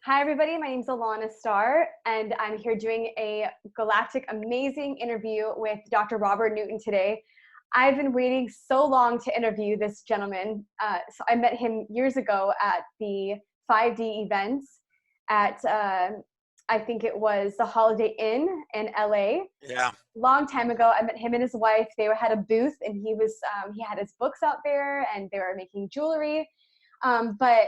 Hi, everybody. My name is Alanna Starr, and I'm here doing a galactic, amazing interview with Dr. Robert Newton today. I've been waiting so long to interview this gentleman. So I met him years ago at the 5D events at, I think it was the Holiday Inn in LA. Yeah. Long time ago, I met him and his wife. They had a booth, and he had his books out there, and they were making jewelry. But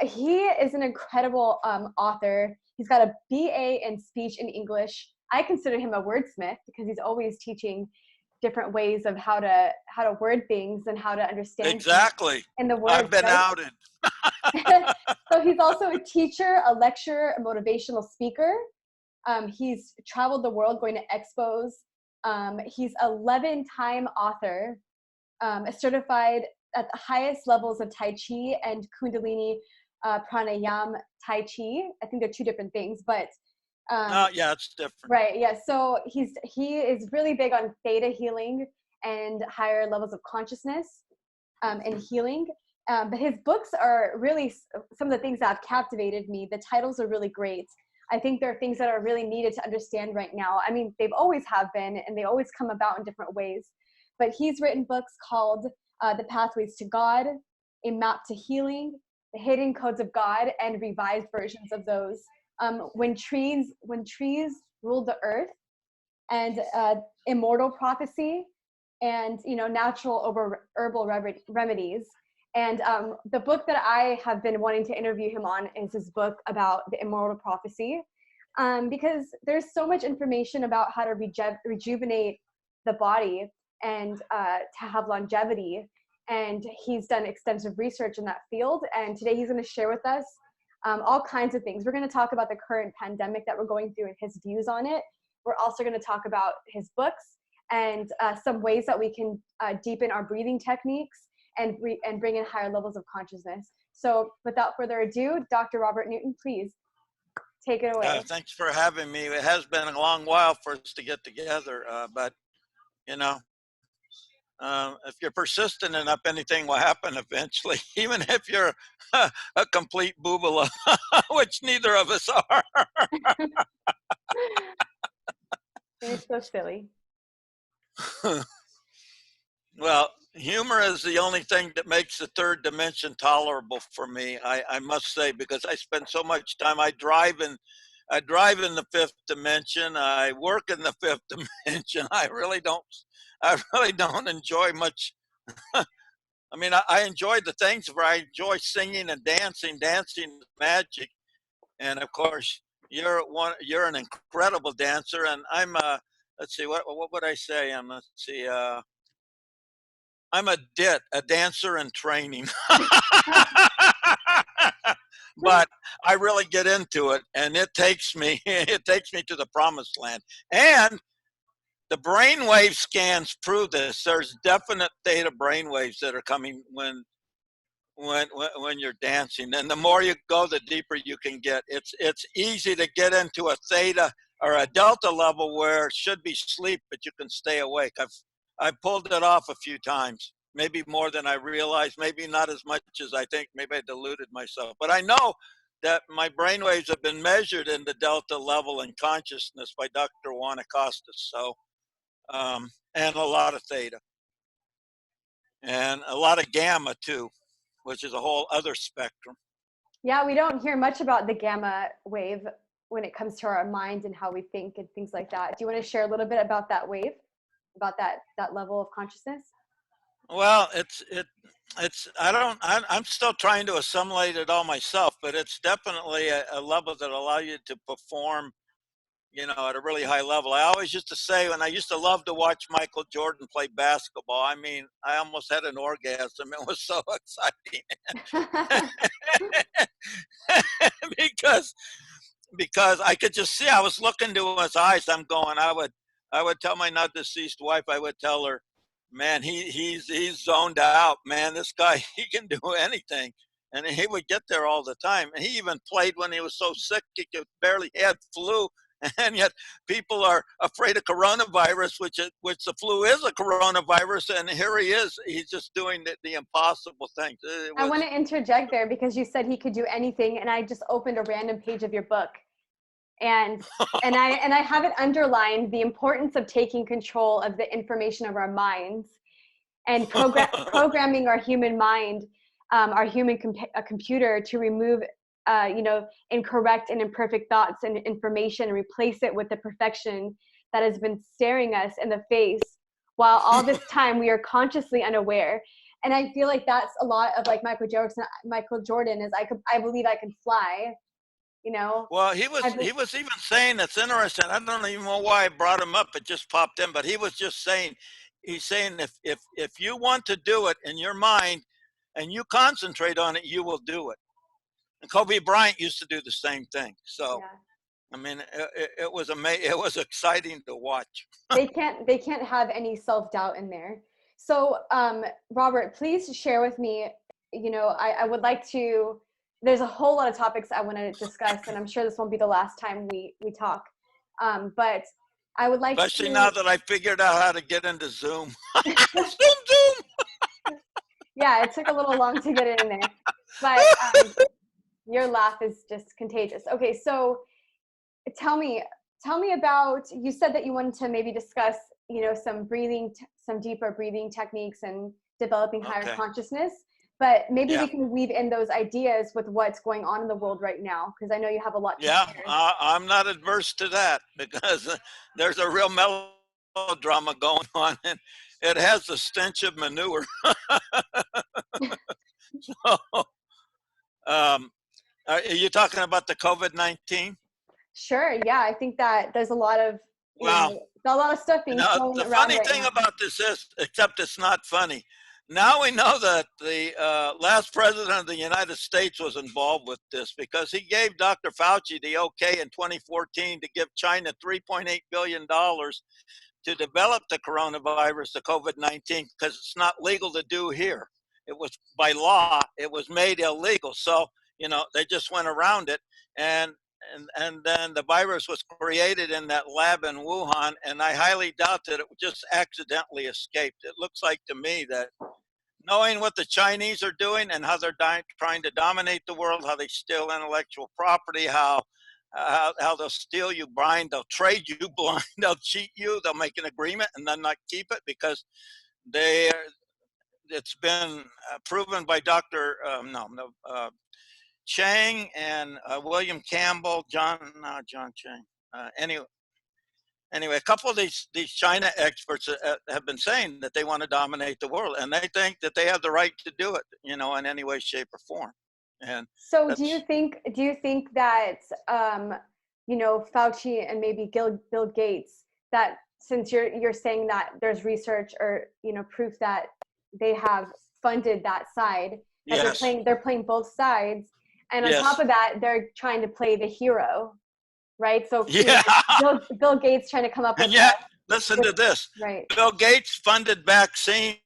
he is an incredible author. He's got a BA in speech and English. I consider him a wordsmith because he's always teaching different ways of how to word things and how to understand Exactly. in the words. I've been Right? outed. So he's also a teacher, a lecturer, a motivational speaker. He's traveled the world going to expos. He's 11-time author, a certified at the highest levels of Tai Chi and Kundalini Pranayam Tai Chi. I think they're two different things, but Yeah, it's different. right, yeah. So he is really big on Theta Healing and higher levels of consciousness and healing. But his books are really some of the things that have captivated me. The titles are really great. I think there are things that are really needed to understand right now. I mean, they've always have been, and they always come about in different ways. But he's written books called The Pathways to God, A Map to Healing, The Hidden Codes of God, and revised versions of those. When trees ruled the earth, and Immortal Prophecy, and natural herbal remedies. And the book that I have been wanting to interview him on is his book about the Immortal Prophecy, because there's so much information about how to rejuvenate the body and to have longevity. And he's done extensive research in that field. And today he's going to share with us all kinds of things. We're going to talk about the current pandemic that we're going through and his views on it. We're also going to talk about his books and some ways that we can deepen our breathing techniques and bring in higher levels of consciousness. So without further ado, Dr. Robert Newton, please take it away. Thanks for having me. It has been a long while for us to get together, but if you're persistent enough, anything will happen eventually, even if you're a complete boobala, which neither of us are. You're so silly. Well, humor is the only thing that makes the third dimension tolerable for me, I must say, because I spend so much time. I drive in the fifth dimension. I work in the fifth dimension. I really don't enjoy much. I mean, I enjoy the things where I enjoy singing and dancing. Dancing is magic, and of course, you're an incredible dancer, and I'm let's see, what would I say? Let's see. I'm a dancer in training. But I really get into it, and it takes me to the promised land. And the brainwave scans prove this. There's definite theta brainwaves that are coming when you're dancing, and the more you go, the deeper you can get. It's easy to get into a theta or a delta level where it should be sleep, but you can stay awake. I've pulled it off a few times, maybe more than I realized, maybe not as much as I think. Maybe I deluded myself, but I know that my brainwaves have been measured in the delta level in consciousness by Dr. Juan Acosta. So, and a lot of theta and a lot of gamma too, which is a whole other spectrum. Yeah, we don't hear much about the gamma wave when it comes to our mind and how we think and things like that. Do you want to share a little bit about that wave, about that level of consciousness? Well, I'm still trying to assimilate it all myself, but it's definitely a level that allows you to perform, at a really high level. I always used to say, when I used to love to watch Michael Jordan play basketball, I mean, I almost had an orgasm. It was so exciting. because I could just see, I was looking to his eyes. I would tell my not deceased wife, I would tell her, man, he's zoned out, man. This guy, he can do anything. And he would get there all the time. And he even played when he was so sick, he had flu. And yet people are afraid of coronavirus, which the flu is a coronavirus, and here he is. He's just doing the impossible things. I want to interject there because you said he could do anything, and I just opened a random page of your book, and I have it underlined, the importance of taking control of the information of our minds and programming our human mind, our human computer, to remove incorrect and imperfect thoughts and information, and replace it with the perfection that has been staring us in the face while all this time we are consciously unaware. And I feel like that's a lot of like Michael Jordan is, I believe I can fly, you know. Well, he was even saying, that's interesting. I don't even know why I brought him up. It just popped in, but he was just saying, he's saying if you want to do it in your mind and you concentrate on it, you will do it. And Kobe Bryant used to do the same thing. So, yeah. I mean, it was amazing. It was exciting to watch. They can't have any self-doubt in there. So, Robert, please share with me, you know, I would like to, there's a whole lot of topics I want to discuss, and I'm sure this won't be the last time we talk. But I would like Especially now that I figured out how to get into Zoom. Zoom. Yeah, it took a little long to get it in there. But your laugh is just contagious. Okay, so tell me about, you said that you wanted to maybe discuss, you know, some deeper breathing techniques and developing higher consciousness, but maybe we can weave in those ideas with what's going on in the world right now, because I know you have a lot to share. I'm not adverse to that, because there's a real melodrama going on, and it has the stench of manure. So, are you talking about the COVID-19? Sure. Yeah, I think that there's a lot of a lot of stuff being thrown around. The funny thing about this is, except it's not funny, now we know that the last president of the United States was involved with this, because he gave Dr. Fauci the okay in 2014 to give China $3.8 billion to develop the coronavirus, the COVID-19, because it's not legal to do here. It was, by law, it was made illegal. So, you know, they just went around it. And then the virus was created in that lab in Wuhan, and I highly doubt that it just accidentally escaped. It looks like to me that, knowing what the Chinese are doing and how they're trying to dominate the world, how they steal intellectual property, how they'll steal you blind, they'll trade you blind, they'll cheat you, they'll make an agreement and then not keep it, because it's been proven by Dr. Chang and William Campbell, John Chang. Anyway, a couple of these China experts have been saying that they want to dominate the world, and they think that they have the right to do it, you know, in any way, shape, or form. And so, do you think that you know, Fauci and maybe Bill Gates, that since you're saying that there's research or, you know, proof that they have funded that side, that they're playing both sides, and on top of that, they're trying to play the hero, right? So you know, Bill Gates trying to come up with listen to this. Right. Bill Gates funded vaccine,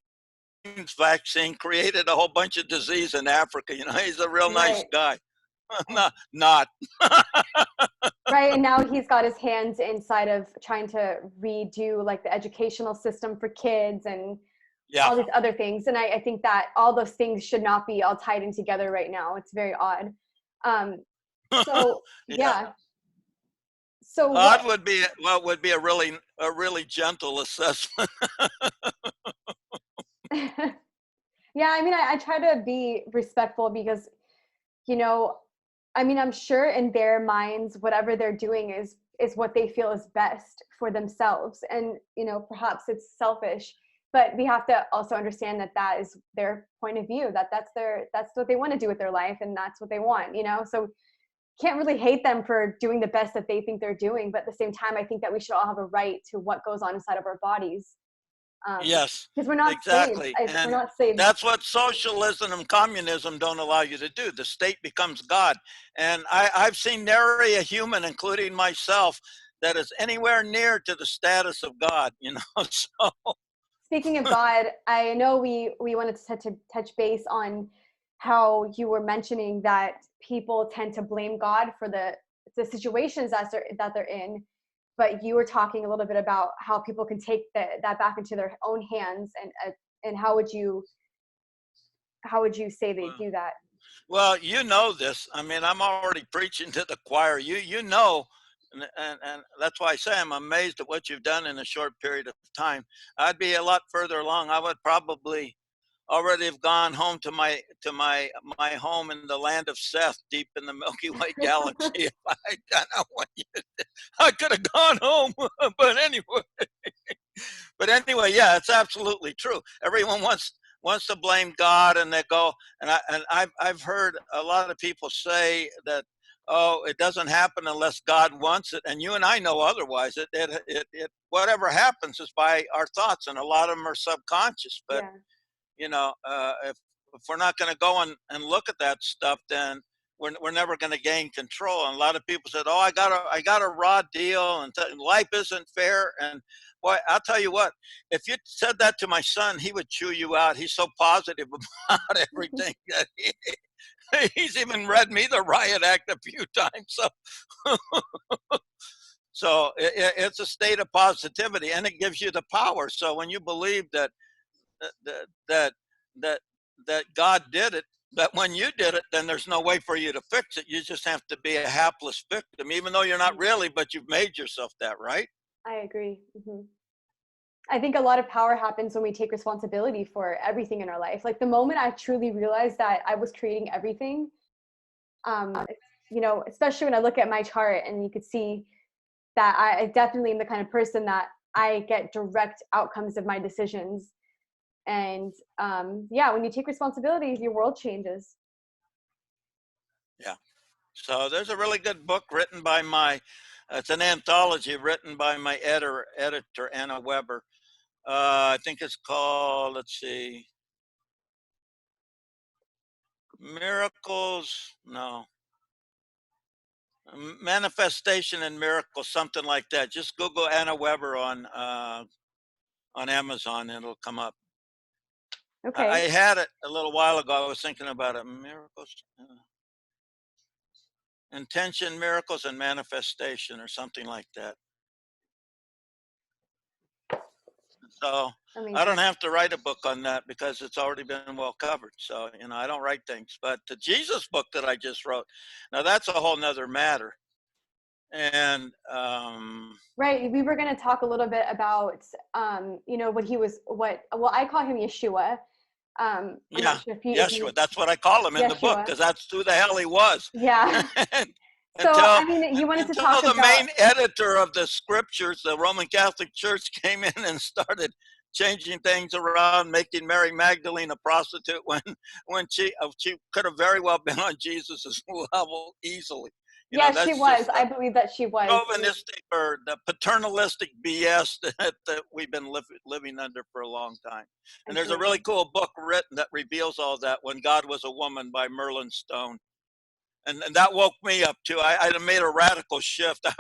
created a whole bunch of disease in Africa. You know, he's a real nice guy. Not. Right, and now he's got his hands inside of trying to redo like the educational system for kids and all these other things. And I think that all those things should not be all tied in together right now. It's very odd. So So odd would be a really gentle assessment. Yeah, I mean, I try to be respectful, because, you know, I mean, I'm sure in their minds, whatever they're doing is what they feel is best for themselves. And, you know, perhaps it's selfish, but we have to also understand that that is their point of view, that's what they want to do with their life, and that's what they want, you know? So can't really hate them for doing the best that they think they're doing. But at the same time, I think that we should all have a right to what goes on inside of our bodies. Yes, because we're not exactly. saved. And we're not saved. That's what socialism and communism don't allow you to do. The state becomes God. And I've seen nary a human, including myself, that is anywhere near to the status of God, you know. So speaking of God, I know we wanted to touch base on how you were mentioning that people tend to blame God for the the situations that they're in. But you were talking a little bit about how people can take that back into their own hands, and how would you say they do that? Well, you know this. I mean, I'm already preaching to the choir. You know, and that's why I say I'm amazed at what you've done in a short period of time. I'd be a lot further along. I would probably already have gone home to my home in the land of Seth, deep in the Milky Way galaxy. If I'd done what you did, I could have gone home. But anyway, yeah, it's absolutely true. Everyone wants to blame God, and they go, and I've heard a lot of people say that, oh, it doesn't happen unless God wants it, and you and I know otherwise. It whatever happens is by our thoughts, and a lot of them are subconscious. But Yeah. you know, if we're not going to go and look at that stuff, then we're never going to gain control. And a lot of people said, "Oh, I got a raw deal, and life isn't fair." And boy, I'll tell you what, if you said that to my son, he would chew you out. He's so positive about everything that he's even read me the Riot Act a few times. So it's a state of positivity, and it gives you the power. So when you believe that that that that God did it, that when you did it, then there's no way for you to fix it. You just have to be a hapless victim, even though you're not really, but you've made yourself that, right? I agree. I think a lot of power happens when we take responsibility for everything in our life. Like the moment I truly realized that I was creating everything, especially when I look at my chart, and you could see that I definitely am the kind of person that I get direct outcomes of my decisions. And when you take responsibility, your world changes. Yeah. So there's a really good book written by it's an anthology written by my editor, Anna Weber. I think it's called, let's see, Miracles, no, Manifestation and Miracles, something like that. Just Google Anna Weber on Amazon, and it'll come up. Okay. I had it a little while ago. I was thinking about it. Miracles, Intention, Miracles, and Manifestation, or something like that. So Amazing. I don't have to write a book on that because it's already been well covered. So, I don't write things. But the Jesus book that I just wrote, now that's a whole nother matter. And right, we were going to talk a little bit about I call him Yeshua. I'm not sure Yeshua, that's what I call him in the book, because that's who the hell he was. Yeah. So, you wanted to until talk the about main editor of the scriptures, the Roman Catholic Church, came in and started changing things around, making Mary Magdalene a prostitute when she could have very well been on Jesus's level easily. She was. I believe that she was. Chauvinistic or the paternalistic BS that we've been living under for a long time. And there's a really cool book written that reveals all that, When God Was a Woman, by Merlin Stone. And that woke me up too. I made a radical shift. I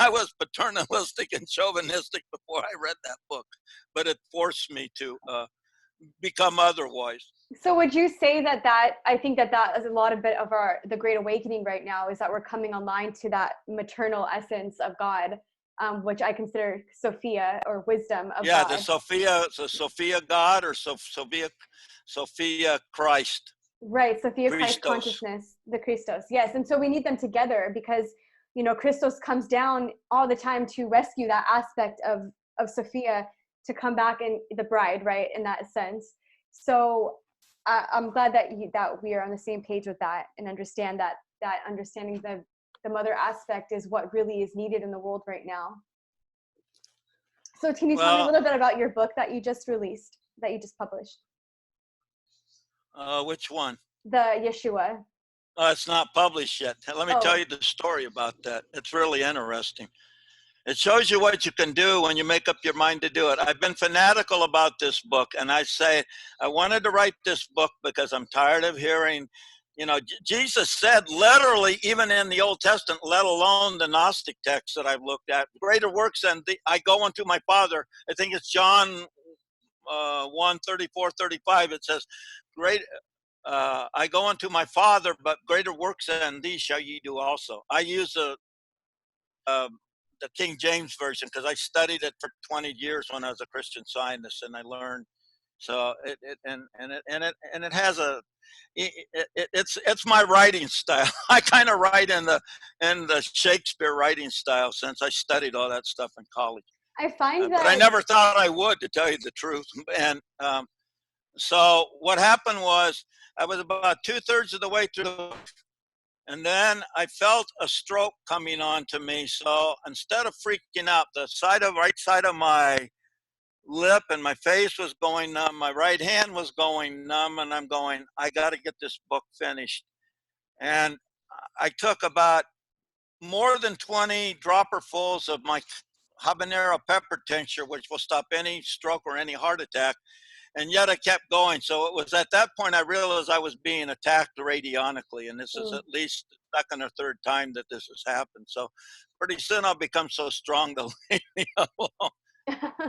was paternalistic and chauvinistic before I read that book, but it forced me to become otherwise. So would you say that I think that is a lot of bit of the Great Awakening right now, is that we're coming online to that maternal essence of God, which I consider Sophia, or wisdom of God. The Sophia God, or Sophia Christ. Right, Sophia Christ consciousness, the Christos. Yes, and so we need them together because, Christos comes down all the time to rescue that aspect of Sophia, to come back in the bride, right, in that sense. So I'm glad that we are on the same page with that, and understand that understanding the mother aspect is what really is needed in the world right now. So can you tell me a little bit about your book that you just released, that you just published? Which one? The Yeshua. It's not published yet. Let me tell you the story about that. It's really interesting. It shows you what you can do when you make up your mind to do it. I've been fanatical about this book, and I say I wanted to write this book because I'm tired of hearing, Jesus said literally, even in the Old Testament, let alone the Gnostic texts that I've looked at, greater works than I go unto my Father. I think it's John 1:34-35. It says, I go unto my Father, but greater works than these shall ye do also. I use the King James version because I studied it for 20 years when I was a Christian Scientist, and I learned. So it has a it's my writing style. I kind of write in the Shakespeare writing style since I studied all that stuff in college. I find But I that never thought I would, to tell you the truth. And so what happened was I was about 2/3 of the way through, and then I felt a stroke coming on to me. So instead of freaking out, the right side of my lip and my face was going numb, my right hand was going numb, and I'm going, I got to get this book finished. And I took about more than 20 dropperfuls of my habanero pepper tincture, which will stop any stroke or any heart attack. And yet I kept going. So it was at that point I realized I was being attacked radionically. And this is at least the second or third time that this has happened. So pretty soon I'll become so strong to leave me alone.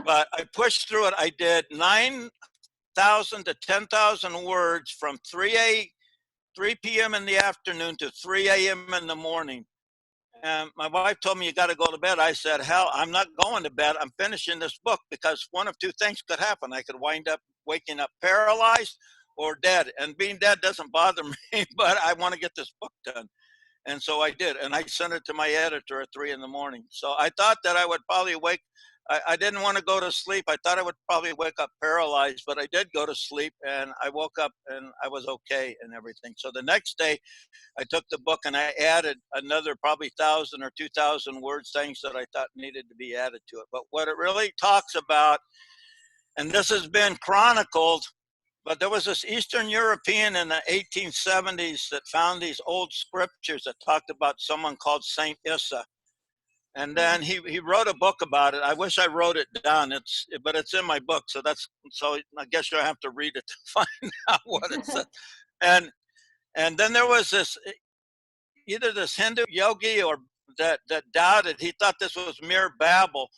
But I pushed through it. I did 9,000 to 10,000 words from 3 p.m. in the afternoon to 3 a.m. in the morning. And my wife told me, you got to go to bed. I said, hell, I'm not going to bed. I'm finishing this book, because one of two things could happen. I could wind up waking up paralyzed or dead. And being dead doesn't bother me, but I want to get this book done. And so I did. And I sent it to my editor at 3 in the morning. So I thought that I would probably wake. I didn't want to go to sleep. I thought I would probably wake up paralyzed, but I did go to sleep, and I woke up and I was okay and everything. So the next day, I took the book and I added another probably 1,000 or 2,000 words, things that I thought needed to be added to it. But what it really talks about, and this has been chronicled, but there was this Eastern European in the 1870s that found these old scriptures that talked about someone called Saint Issa. And then he wrote a book about it. I wish I wrote it down. But it's in my book. So I guess you'll have to read it to find out what it says. And then there was either this Hindu yogi or that doubted. He thought this was mere babble.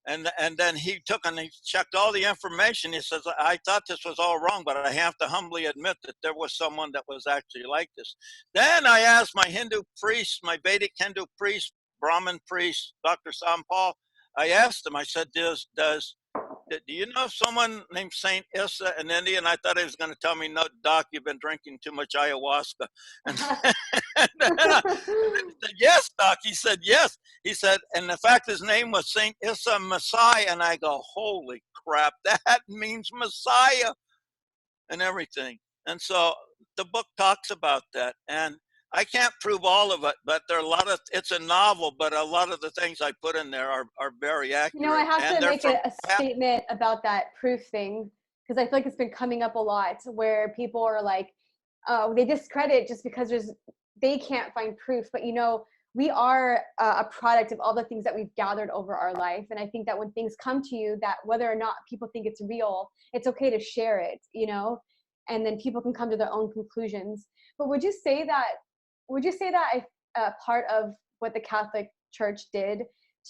And then he took and he checked all the information. He says, I thought this was all wrong, but I have to humbly admit that there was someone that was actually like this. Then I asked my Hindu priest, my Vedic Hindu priest, Brahmin priest, Dr. Sampal, I asked him, I said, do you know someone named Saint Issa in India? And I thought he was going to tell me, no, Doc, you've been drinking too much ayahuasca. And then he said, yes, Doc. He said, yes. He said, and in fact, his name was Saint Issa Messiah. And I go, holy crap, that means Messiah and everything. And so the book talks about that. And I can't prove all of it, but there are it's a novel, but a lot of the things I put in there are very accurate. You know, I have to make a statement about that proof thing, because I feel like it's been coming up a lot where people are like, they discredit just because they can't find proof. But, you know, we are a product of all the things that we've gathered over our life. And I think that when things come to you, that whether or not people think it's real, it's okay to share it, you know, and then people can come to their own conclusions. But would you say that part of what the Catholic Church did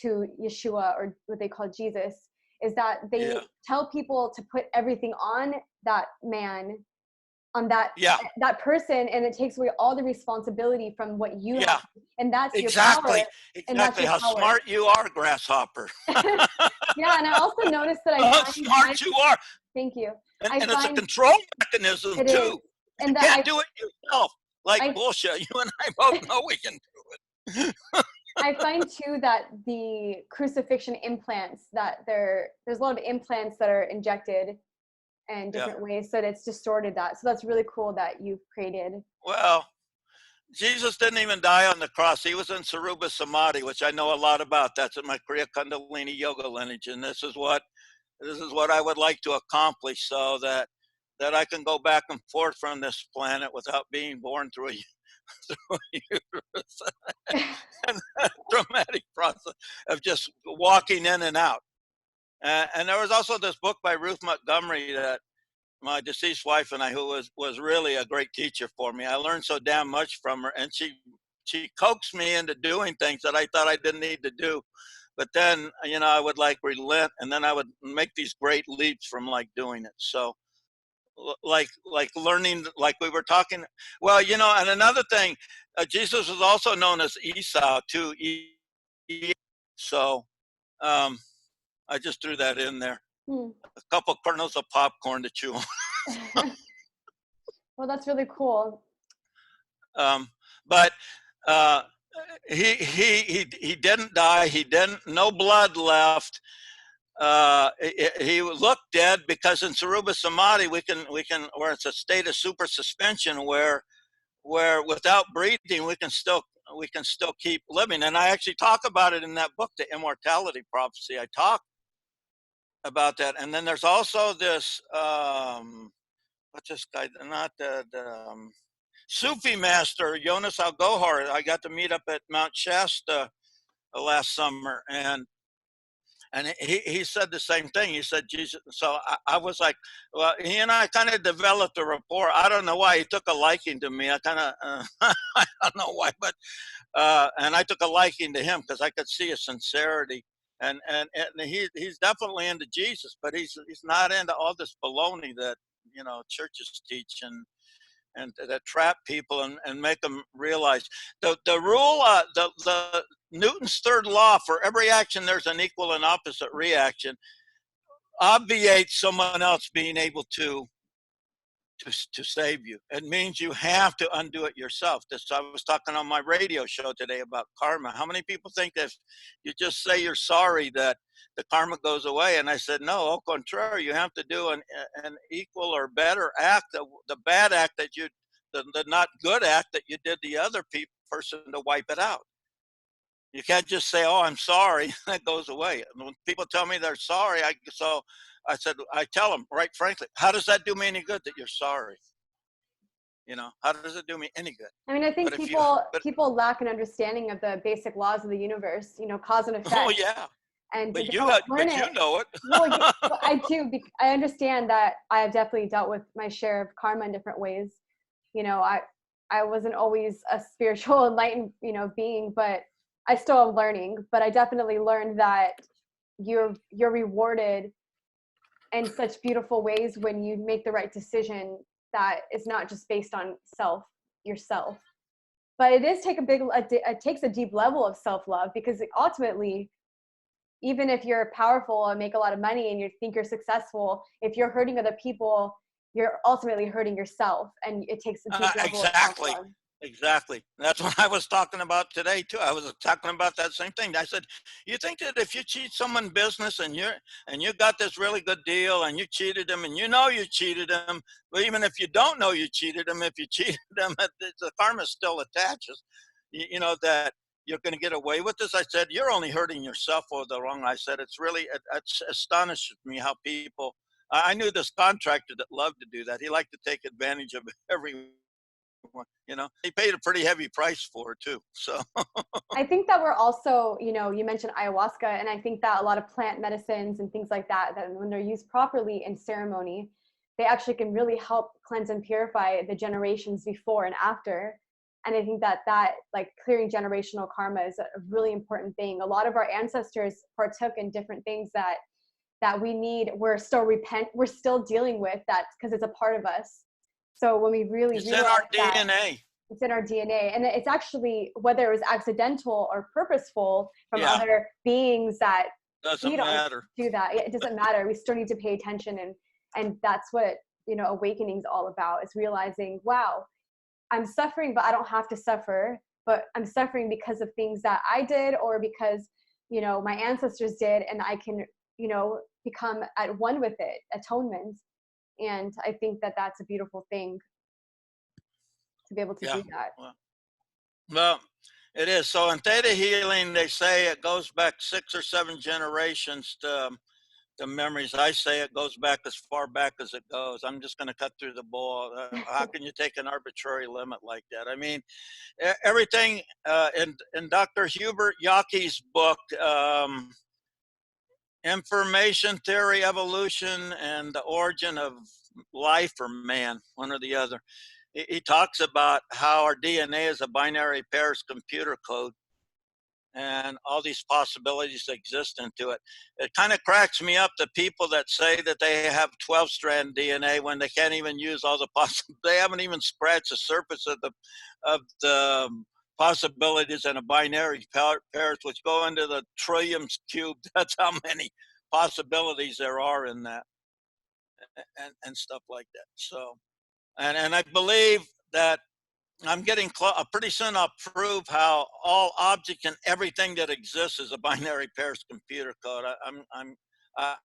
to Yeshua, or what they call Jesus, is that they tell people to put everything on that man, on that person, and it takes away all the responsibility from what you have, and that's your power. Exactly. How smart you are, grasshopper. Yeah, and I also noticed that how smart you are. Thank you. And it's a control mechanism too. And you can't do it yourself. Bullshit. You and I both know we can do it. I find too that the crucifixion implants, that there's a lot of implants that are injected in different ways, so that it's distorted that. So that's really cool that you've created. Well, Jesus didn't even die on the cross. He was in Sarupa Samadhi, which I know a lot about. That's in my Kriya Kundalini yoga lineage, and this is what I would like to accomplish, so that I can go back and forth from this planet without being born through a uterus. And that dramatic process of just walking in and out. And there was also this book by Ruth Montgomery that my deceased wife and I, who was really a great teacher for me. I learned so damn much from her, and she coaxed me into doing things that I thought I didn't need to do. But then, you know, I would relent, and then I would make these great leaps from doing it. So like learning, like we were talking. Well, you know, and another thing, Jesus was also known as Esau too. So I just threw that in there. Hmm. A couple kernels of popcorn to chew on. Well, that's really cool. But he didn't die. He didn't. No blood left. He looked dead because in Sarupa Samadhi we can where it's a state of super suspension where without breathing we can still keep living. And I actually talk about it in that book, The Immortality Prophecy. I talk about that. And then there's also this what's this guy? Not the Sufi master Jonas Algohar. I got to meet up at Mount Shasta last summer, and he said the same thing. He said, Jesus. So I was like, well, he and I kind of developed a rapport. I don't know why. He took a liking to me. I kind of, I don't know why, but, and I took a liking to him because I could see his sincerity. And he's definitely into Jesus, but he's not into all this baloney that, you know, churches teach and that trap people and make them realize the rule, the Newton's third law, for every action there's an equal and opposite reaction, obviates someone else being able to save you. It means you have to undo it yourself. This, I was talking on my radio show today about karma. How many people think that if you just say you're sorry that the karma goes away? And I said, no, au contraire, you have to do an equal or better act, the bad act that you, the not good act that you did the other person to wipe it out. You can't just say, oh, I'm sorry, that goes away. And when people tell me they're sorry, I said, I tell them, right frankly, how does that do me any good that you're sorry? You know, how does it do me any good? I mean, I think people lack an understanding of the basic laws of the universe, you know, cause and effect. Oh, yeah. And but you know it. Well, I do. I understand that I have definitely dealt with my share of karma in different ways. You know, I wasn't always a spiritual enlightened, you know, being, but I still am learning. But I definitely learned that you're rewarded in such beautiful ways when you make the right decision that is not just based on yourself. But it takes a deep level of self-love, because ultimately, even if you're powerful and make a lot of money and you think you're successful, if you're hurting other people, you're ultimately hurting yourself, and it takes a deep level of self-love. Exactly. That's what I was talking about today too. I was talking about that same thing. I said, you think that if you cheat someone business and you got this really good deal and you cheated them and you know you cheated them, but even if you don't know you cheated them, if you cheated them, the karma still attaches. You know that you're going to get away with this. I said, you're only hurting yourself for the wrong. I said, it's really, it astonishes me how people, I knew this contractor that loved to do that. He liked to take advantage of everyone. You know, he paid a pretty heavy price for it too. So I think that we're also, you know, you mentioned ayahuasca, and I think that a lot of plant medicines and things like that when they're used properly in ceremony, they actually can really help cleanse and purify the generations before and after. And I think that like clearing generational karma is a really important thing. A lot of our ancestors partook in different things that we're still dealing with that, because it's a part of us. So when we really it's in our DNA. It's in our DNA. And it's actually, whether it was accidental or purposeful from other beings, that doesn't matter. Do that. It doesn't matter. We still need to pay attention. And that's what, you know, awakening is all about, is realizing, wow, I'm suffering, but I don't have to suffer. But I'm suffering because of things that I did, or because, you know, my ancestors did, and I can, you know, become at one with it, atonement. And I think that that's a beautiful thing, to be able to do that. Well, it is. So in Theta Healing, they say it goes back 6 or 7 generations to memories. I say it goes back as far back as it goes. I'm just going to cut through the ball. How can you take an arbitrary limit like that? I mean, everything in Dr. Hubert Yockey's book, Information Theory, Evolution, and the Origin of Life or Man, one or the other. He talks about how our DNA is a binary pairs computer code. and all these possibilities exist into it. It kind of cracks me up, the people that say that they have 12-strand DNA when they can't even use all the they haven't even scratched the surface of the possibilities in a binary pairs, which go into the trillions cubed. That's how many possibilities there are in that, and stuff like that. So, and I believe that I'm getting close. Pretty soon I'll prove how all object and everything that exists is a binary pairs computer code. I,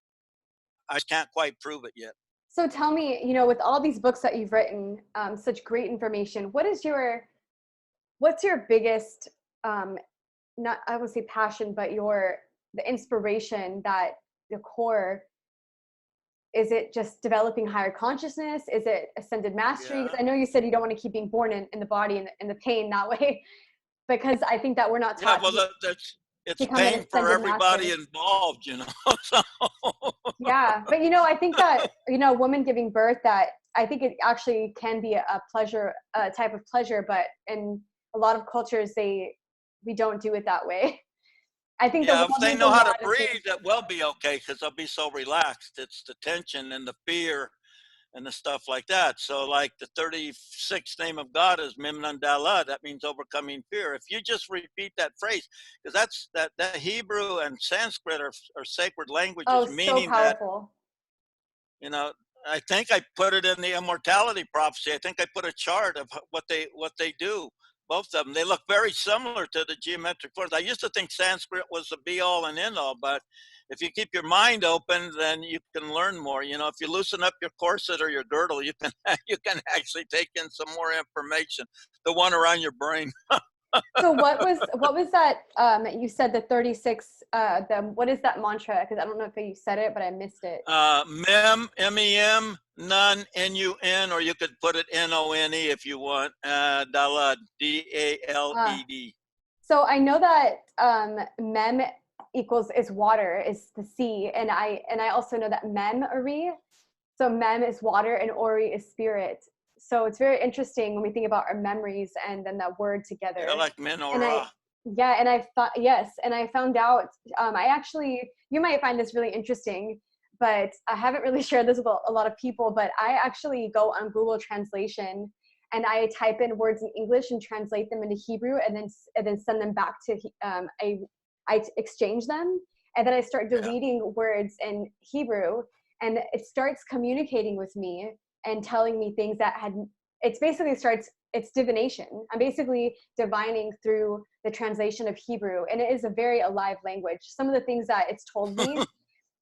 I can't quite prove it yet. So tell me, you know, with all these books that you've written, such great information, what's your biggest, not, I would say passion, but the inspiration, that the core, is it just developing higher consciousness? Is it ascended mastery? Because Yeah. I know you said you don't want to keep being born in the body and the pain that way, because I think that we're not Yeah, taught well, to it's become an pain for ascended everybody master. involved, you know. So. Yeah, but you know, I think that, you know, woman giving birth, that I think it actually can be a pleasure, a type of pleasure, but in a lot of cultures, we don't do it that way. I think the Yeah, if world they needs a know how to lot of things. breathe, that will be okay, because they'll be so relaxed. It's the tension and the fear and the stuff like that. So like the 36th name of God is Mimnandala. That means overcoming fear. If you just repeat that phrase, because that Hebrew and Sanskrit are sacred languages, Oh, so meaning that, powerful. you know, I think I put it in the Immortality prophecy. I think I put a chart of what they do. Both of them, they look very similar to the geometric forms. I used to think Sanskrit was the be all and end all, but if you keep your mind open, then you can learn more. You know, if you loosen up your corset or your girdle, you can you can actually take in some more information. The one around your brain. So what was that, you said the 36, what is that mantra? Because I don't know if you said it, but I missed it. Mem, M-E-M, Nun, N-U-N, or you could put it N-O-N-E if you want. Daled, D-A-L-E-D. So I know that mem is water, is the sea, and I also know that mem-ori, so mem is water and ori is spirit. So it's very interesting when we think about our memories and then that word Yeah, together. like And menorah. and I thought, yes, and I found out, I actually, you might find this really interesting, but I haven't really shared this with a lot of people, but I actually go on Google Translation and I type in words in English and translate them into Hebrew, and then send them back to, I exchange them, and then I start Yeah. deleting words in Hebrew, and it starts communicating with me and telling me things that it's divination. I'm basically divining through the translation of Hebrew, and it is a very alive language. Some of the things that it's told me,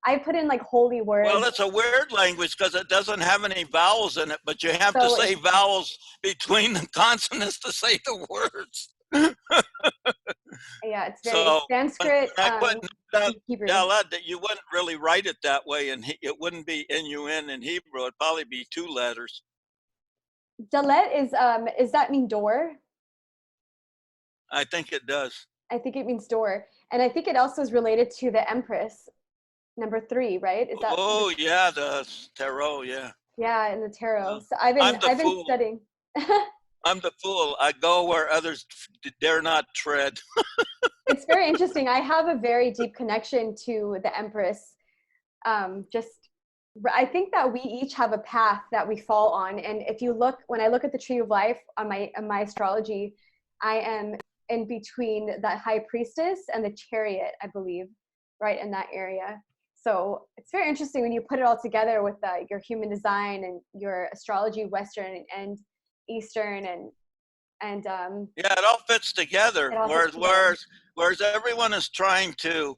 I put in like holy Well, words. it's a weird language because it doesn't have any vowels in it, but you have to So say vowels between the consonants to say the words. yeah, it's very So when Sanskrit, I put Hebrew. Daled, that you wouldn't really write it that way, and it wouldn't be N-U-N in Hebrew. It'd probably be 2 letters. Dalet is that mean door? I think it does. I think it means door. And I think it also is related to the Empress, number 3, right? Is that Oh yeah, the tarot. Yeah. yeah, in the tarot. Well, So I'm the I've been fool. studying. I'm the fool. I go where others dare not tread. It's very interesting. I have a very deep connection to the Empress. Just I think that we each have a path that we fall on, and if you look, when I look at the tree of life on my astrology, I am in between the high priestess and the chariot, I believe, right in that area. So it's very interesting when you put it all together with your human design and your astrology, Western and Eastern, and Yeah, it all fits together. it all fits together. Whereas everyone is trying to,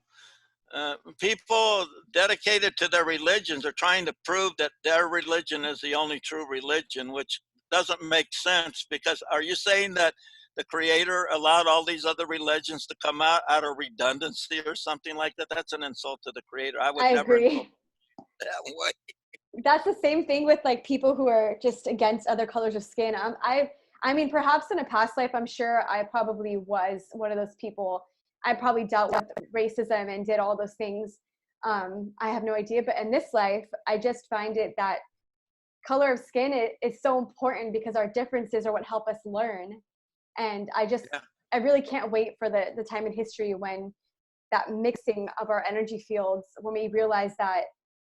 people dedicated to their religions are trying to prove that their religion is the only true religion, which doesn't make sense. Because are you saying that the Creator allowed all these other religions to come out of redundancy or something like that? That's an insult to the Creator. I would I never insult agree. that way. That's the same thing with like people who are just against other colors of skin. I mean, perhaps in a past life, I'm sure I probably was one of those people. I probably dealt with racism and did all those things. I have no idea, but in this life, I just find it that color of skin is so important because our differences are what help us learn. And I just, Yeah. I really can't wait for the time in history when that mixing of our energy fields, when we realize that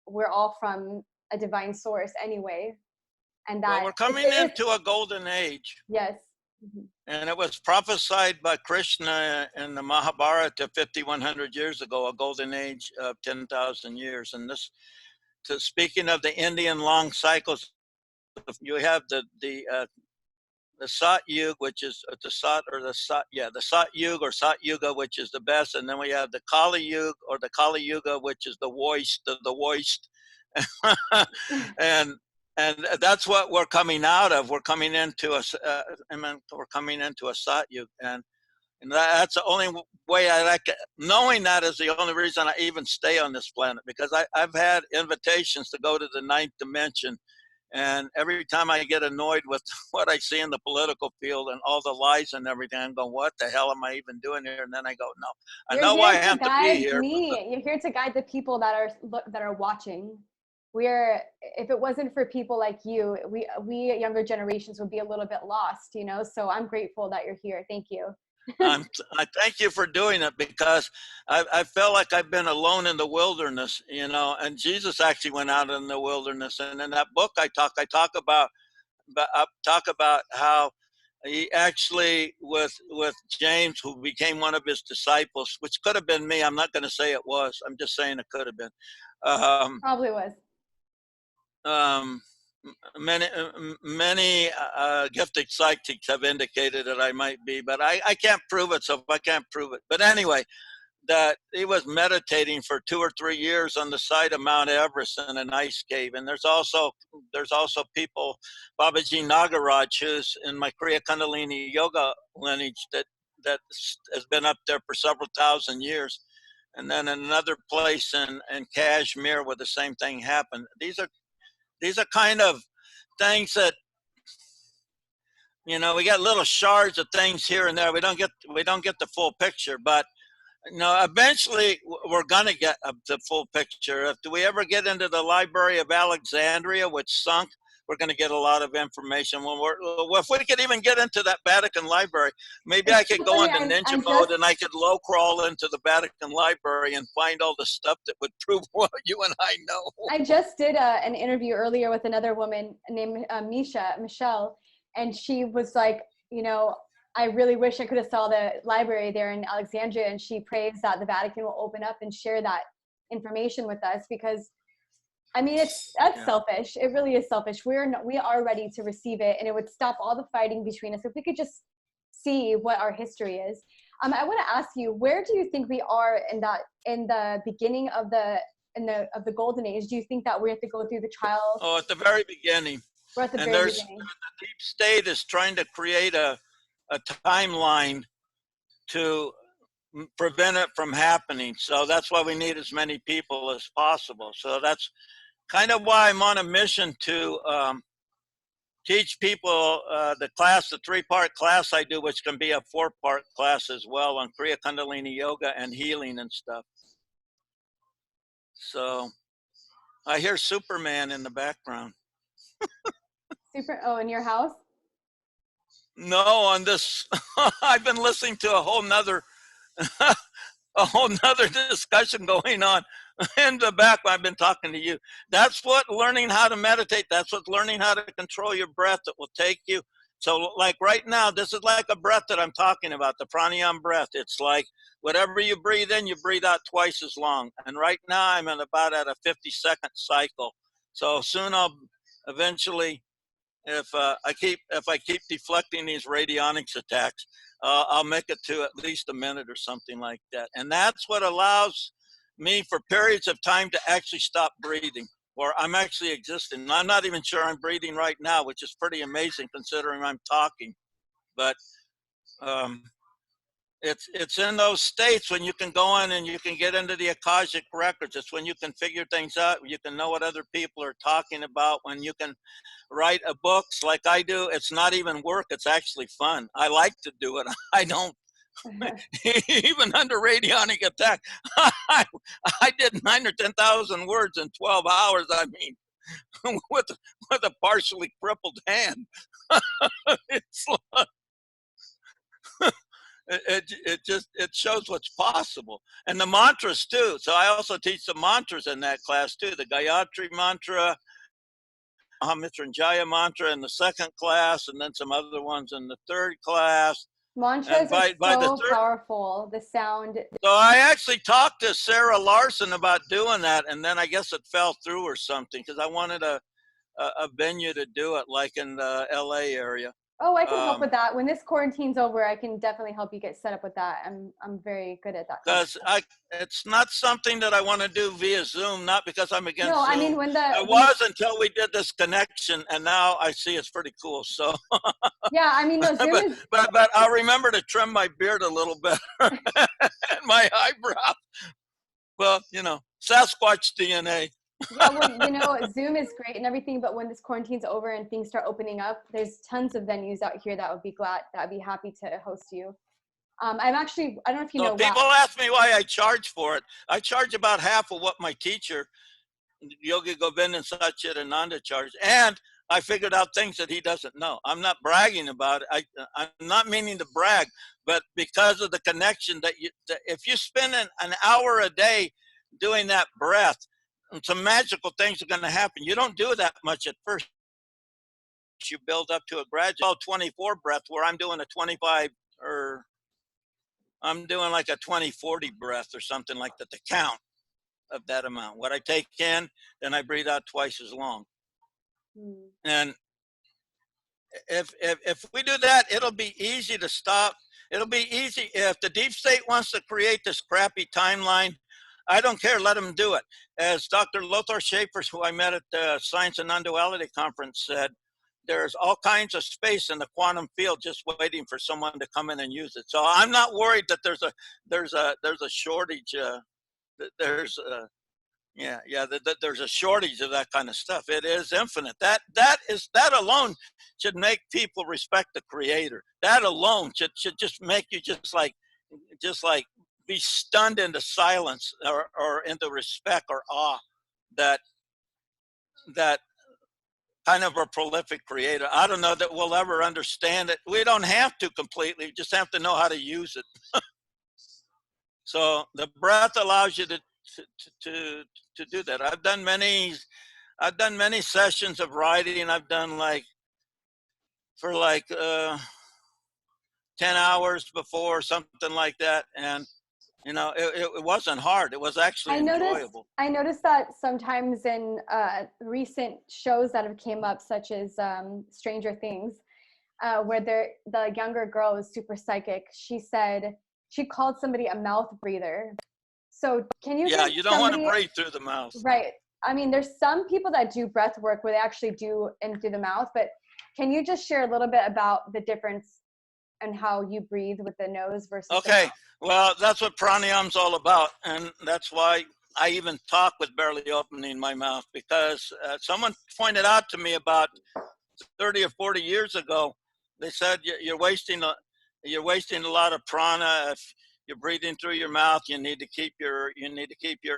we're all from a divine source anyway, and Well, that we're coming it is, into a golden age. yes. Mhm. And it was prophesied by Krishna in the Mahabharata 5,100 years ago, a golden age of 10,000 years. And this, so speaking of the Indian long cycles, you have the Sat Yuga, which is the Sat or the Sat, yeah, the Sat Yuga or Sat Yuga, which is the best, and then we have the Kali Yuga or the Kali Yuga, which is the worst of the worst, and that's what we're coming out of. We're coming into we're coming into a Sat Yuga, and that's the only way I like it. Knowing that is the only reason I even stay on this planet, because I've had invitations to go to the ninth dimension. And every time I get annoyed with what I see in the political field and all the lies and everything, I'm going, what the hell am I even doing here? And then I go, no, I You're know why I here to have to be guide here. me. You're here to guide the people that are watching. If it wasn't for people like you, we younger generations would be a little bit lost, you know. So I'm grateful that you're here. Thank you. I thank you for doing it, because I felt like I've been alone in the wilderness, you know, and Jesus actually went out in the wilderness. And in that book I talk about how he actually, with James, who became one of his disciples, which could have been me. I'm not going to say it was. I'm just saying it could have been. Probably was. Um, many gifted psychics have indicated that I might be, but I can't prove it. So if I can't prove it, but anyway, that he was meditating for 2 or 3 years on the side of Mount Everest in an ice cave. And there's also people, Babaji Nagaraj, who's in my Kriya Kundalini yoga lineage, that has been up there for several thousand years. And then another place in Kashmir where the same thing happened. These are kind of things that, you know, we get little shards of things here and there. We don't get the full picture, but no, eventually we're going to get the full picture. If we ever get into the Library of Alexandria, which sunk, we're going to get a lot of information. If we could even get into that Vatican Library, maybe I could go into ninja mode and I could low crawl into the Vatican Library and find all the stuff that would prove what you and I know. I just did an interview earlier with another woman named Michelle, and she was like, you know, I really wish I could have saw the library there in Alexandria, and she prays that the Vatican will open up and share that information with us, because I mean, that's selfish. It really is selfish. We are ready to receive it, and it would stop all the fighting between us if we could just see what our history is. I want to ask you, where do you think we are in the beginning of the golden age? Do you think that we have to go through the trials? Oh, at the very beginning. We're at the very beginning. The deep state is trying to create a timeline to prevent it from happening. So that's why we need as many people as possible. So that's kind of why I'm on a mission to teach people the 3-part class I do, which can be a 4-part class as well, on Kriya Kundalini yoga and healing and stuff. So I hear Superman in the background. In your house? No, on this, I've been listening to a whole nother discussion going on in the back when I've been talking to you. That's what learning how to meditate, that's what learning how to control your breath, that will take you. So like right now, this is like a breath that I'm talking about, the Pranayam breath. It's like whatever you breathe in, you breathe out twice as long. And right now I'm at a 50-second cycle. So soon I'll eventually, if I keep deflecting these radionics attacks, I'll make it to at least a minute or something like that. And that's what allows me for periods of time to actually stop breathing, or I'm actually existing. I'm not even sure I'm breathing right now, which is pretty amazing considering I'm talking. But it's in those states when you can go in and you can get into the Akashic records. It's when you can figure things out. You can know what other people are talking about. When you can write a books like I do, it's not even work. It's actually fun. I like to do it. I don't. Even under radionic attack, I did 9,000 or 10,000 words in 12 hours. I mean, with a partially crippled hand. It's like, it shows what's possible. And the mantras too. So I also teach the mantras in that class too. The Gayatri mantra, Mrittyunjaya mantra in the second class, and then some other ones in the third class. And Mantras are by the so third, powerful. The sound. so I actually talked to Sarah Larson about doing that, and then I guess it fell through or something because I wanted a venue to do it, like in the LA area. Oh, I can help with that. When this quarantine's over, I can definitely help you get set up with that. I'm very good at that. Because it's not something that I want to do via Zoom, not because I'm against No, Zoom. I mean, when It was until we did this connection, and now I see it's pretty cool. So yeah, I mean, no, Zoom is. but I'll remember to trim my beard a little bit and my eyebrow. Well, you know, Sasquatch DNA. Yeah, well, you know, Zoom is great and everything, but when this quarantine's over and things start opening up, there's tons of venues out here that would be happy to host you. I'm actually, I don't know if you know. People ask me why I charge for it. I charge about half of what my teacher, Yogi Govind and Satchidananda, charged. And I figured out things that he doesn't know. I'm not bragging about it. I'm not meaning to brag, but because of the connection that if you spend an hour a day doing that breath, some magical things are going to happen. You don't do that much at first. You build up to a gradual 24 breath where I'm doing a 25 or I'm doing like a 20-40 breath or something like that, the count of that amount. What I take in, then I breathe out twice as long. And if we do that, it'll be easy to stop. It'll be easy. If the deep state wants to create this crappy timeline, I don't care, let them do it. As Dr. Lothar Schaefer, who I met at the Science and Non-Duality Conference, said, there's all kinds of space in the quantum field just waiting for someone to come in and use it. So I'm not worried that there's a shortage. There's a shortage of that kind of stuff. It is infinite. That alone should make people respect the Creator. That alone should just make you just like be stunned into silence or into respect or awe that kind of a prolific Creator. I don't know that we'll ever understand it. We don't have to completely, just have to know how to use it. So the breath allows you to do that. I've done many sessions of writing. I've done for 10 hours before, something like that. And you know, it wasn't hard. It was actually enjoyable. I noticed that sometimes in recent shows that have came up, such as Stranger Things, where the younger girl was super psychic. She said she called somebody a mouth breather. So can you? Yeah, you don't want to breathe through the mouth. Right. I mean, there's some people that do breath work where they actually do in through the mouth, but can you just share a little bit about the difference and how you breathe with the nose versus the mouth? Well, that's what pranayam's all about, and that's why I even talk with barely opening my mouth, because someone pointed out to me about 30 or 40 years ago. They said you're wasting a lot of prana. If you're breathing through your mouth, you need to keep your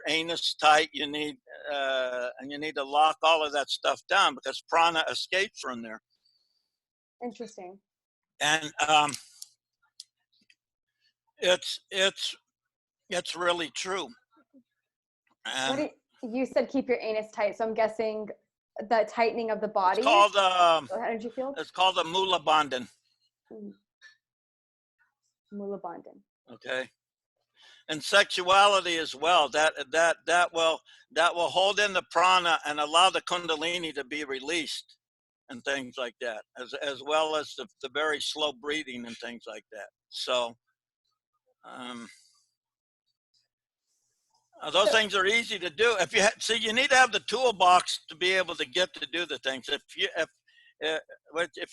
anus tight. You need to lock all of that stuff down because prana escapes from there. Interesting. And it's really true. And you said keep your anus tight, so I'm guessing the tightening of the body. It's called energy field. It's called a mula bandhan. Mula bandhan. Okay. And sexuality as well. That will hold in the prana and allow the Kundalini to be released, and things like that, as well as the very slow breathing and things like that. So those things are easy to do. If you need to have the toolbox to be able to get to do the things. If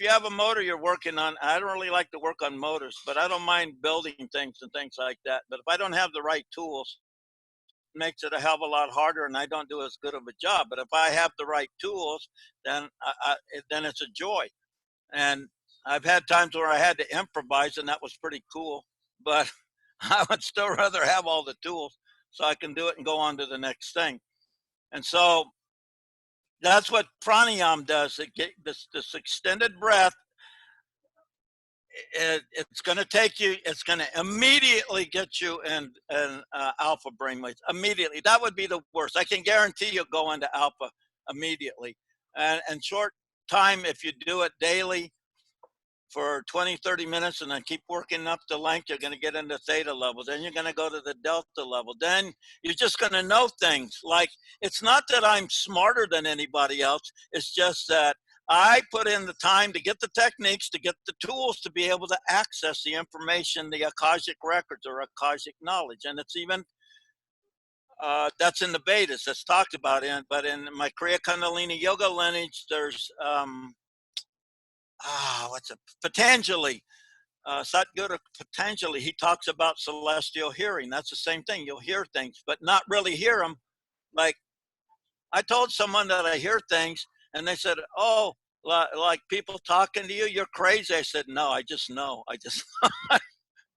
you have a motor you're working on, I don't really like to work on motors, but I don't mind building things and things like that. But if I don't have the right tools, it makes it a hell of a lot harder, and I don't do as good of a job. But if I have the right tools, then then it's a joy. And I've had times where I had to improvise, and that was pretty cool. But I would still rather have all the tools so I can do it and go on to the next thing. And so that's what pranayam does. It gets this extended breath. it's going to take you, it's going to immediately get you in alpha brainwaves. Immediately. That would be the worst. I can guarantee you'll go into alpha immediately. And short time, if you do it daily for 20, 30 minutes and then keep working up the length, you're going to get into theta levels. Then you're going to go to the delta level. Then you're just going to know things. Like, it's not that I'm smarter than anybody else. It's just that I put in the time to get the techniques, to get the tools to be able to access the information, the Akashic records or Akashic knowledge. And it's even, that's in the Vedas, that's talked about in, but in my Kriya Kundalini yoga lineage, there's, what's it, Patanjali, Satguru Patanjali, he talks about celestial hearing. That's the same thing. You'll hear things, but not really hear them. Like, I told someone that I hear things, and they said, oh, like people talking to you, you're crazy. I said, no, I just know. I just,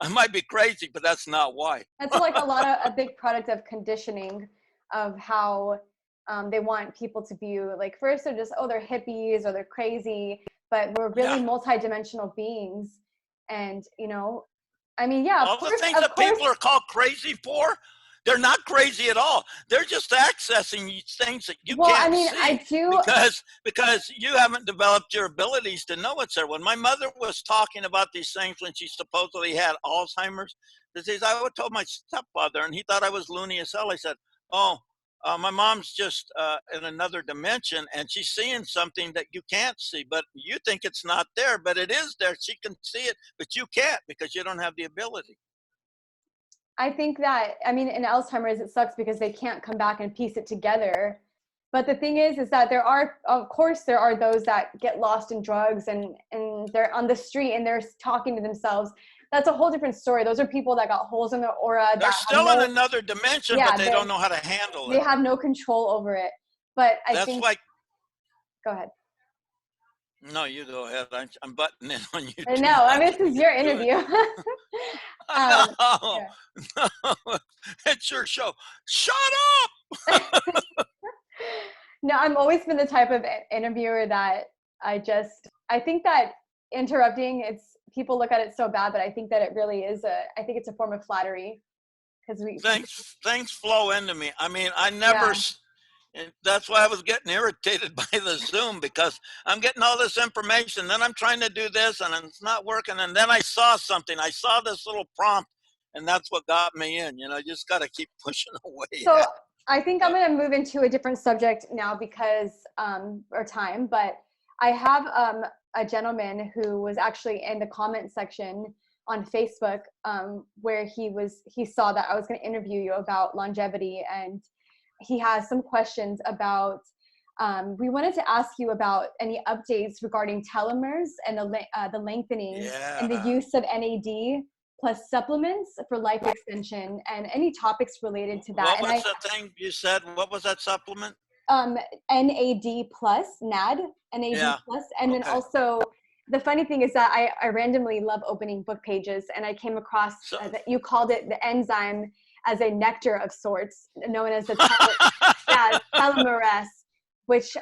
I might be crazy, but that's not why. That's like a big product of conditioning, of how they want people to view, like, first they're just, oh, they're hippies or they're crazy, but we're really multidimensional beings. And, you know, I mean, yeah, all the things that people are called crazy for, they're not crazy at all. They're just accessing things that you can't see. I do, because you haven't developed your abilities to know what's there. When my mother was talking about these things when she supposedly had Alzheimer's disease, I told my stepfather, and he thought I was loony as hell. I said, oh, my mom's just in another dimension, and she's seeing something that you can't see, but you think it's not there, but it is there. She can see it, but you can't because you don't have the ability. I think that, I mean, in Alzheimer's, it sucks because they can't come back and piece it together. But the thing is that there are, of course, there are those that get lost in drugs and they're on the street and they're talking to themselves. That's a whole different story. Those are people that got holes in their aura. They're still in another dimension, but they don't know how to handle it. They have no control over it. But I think. Go ahead. No, you go ahead. I'm butting in on you. No, I mean, this is your interview. No, it's your show. Shut up. No, I've always been the type of interviewer that I think that interrupting, people look at it so bad, but I think that it really is I think it's a form of flattery. Because things flow into me. I mean, I never. Yeah. And that's why I was getting irritated by the Zoom, because I'm getting all this information, then I'm trying to do this and it's not working. And then I saw something. I saw this little prompt, and that's what got me in. You know, you just got to keep pushing away. So I think I'm going to move into a different subject now because, or time, but I have a gentleman who was actually in the comment section on Facebook where he saw that I was going to interview you about longevity, and he has some questions about, we wanted to ask you about any updates regarding telomeres and the lengthening and the use of NAD plus supplements for life extension, and any topics related to that. What was the thing you said? What was that supplement? NAD plus, NAD, plus. And then also, the funny thing is that I randomly love opening book pages, and I came across that you called it the enzyme as a nectar of sorts, known as the telomerase, which